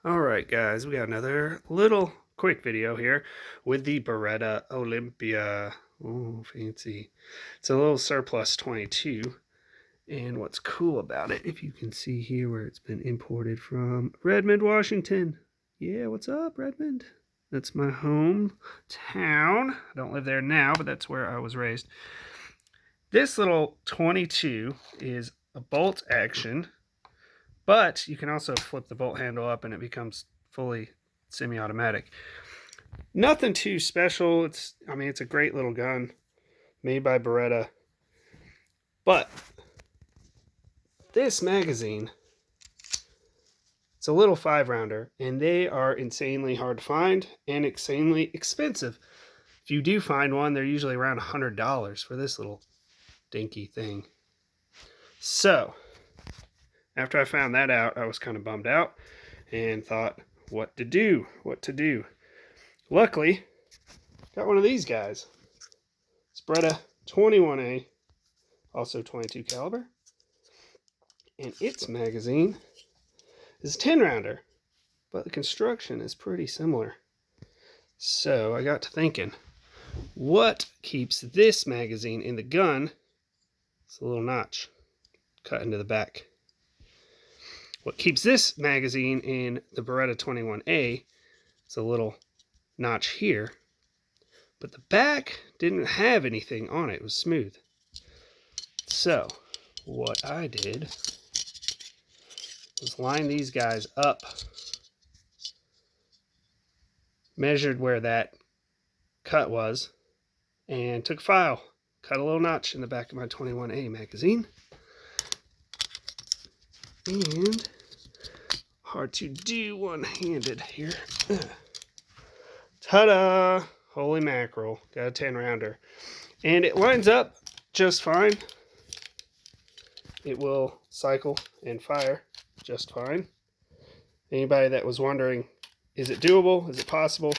Alright guys, we got another little quick video here with the Beretta Olympia. Oh, fancy. It's a little surplus 22. And what's cool about it, if you can see here where it's been imported from Redmond, Washington. Yeah, what's up, Redmond? That's my hometown. I don't live there now, but that's where I was raised. This little 22 is a bolt action, but you can also flip the bolt handle up and it becomes fully semi-automatic. Nothing too special. It's a great little gun made by Beretta. But this magazine, it's a little 5-rounder, and they are insanely hard to find and insanely expensive. If you do find one, they're usually around $100 for this little dinky thing. So, after I found that out, I was kind of bummed out and thought, what to do? Luckily, got one of these guys. It's Beretta 21A, also 22 caliber. And its magazine is a 10-rounder, but the construction is pretty similar. So I got to thinking, what keeps this magazine in the gun? It's a little notch cut into the back. What keeps this magazine in the Beretta 21A is a little notch here, but the back didn't have anything on it. It was smooth. So what I did was line these guys up, measured where that cut was, and took a file, cut a little notch in the back of my 21A magazine. And hard to do one-handed here. Ta-da! Holy mackerel. Got a 10-rounder. And it lines up just fine. It will cycle and fire just fine. Anybody that was wondering, is it doable? Is it possible?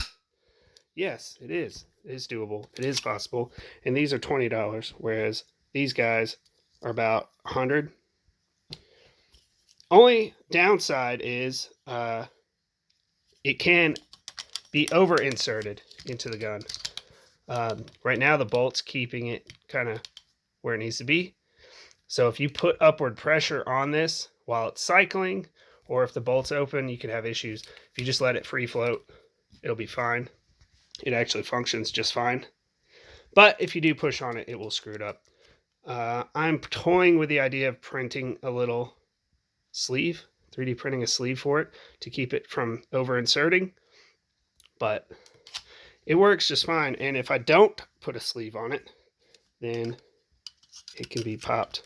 Yes, it is. It is doable. It is possible. And these are $20, whereas these guys are about $100. Only downside is it can be over inserted into the gun. Right now the bolt's keeping it kind of where it needs to be. So if you put upward pressure on this while it's cycling, or if the bolt's open, you could have issues. If you just let it free float, it'll be fine. It actually functions just fine. But if you do push on it, it will screw it up. I'm toying with the idea of printing a little sleeve, 3D printing a sleeve for it to keep it from over inserting, but it works just fine. And if I don't put a sleeve on it, then it can be popped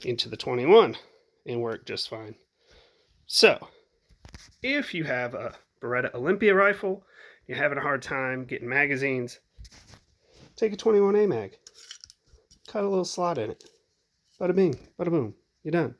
into the 21 and work just fine. So if you have a Beretta Olympia rifle, you're having a hard time getting magazines, take a 21A mag, cut a little slot in it, bada bing, bada boom, you're done.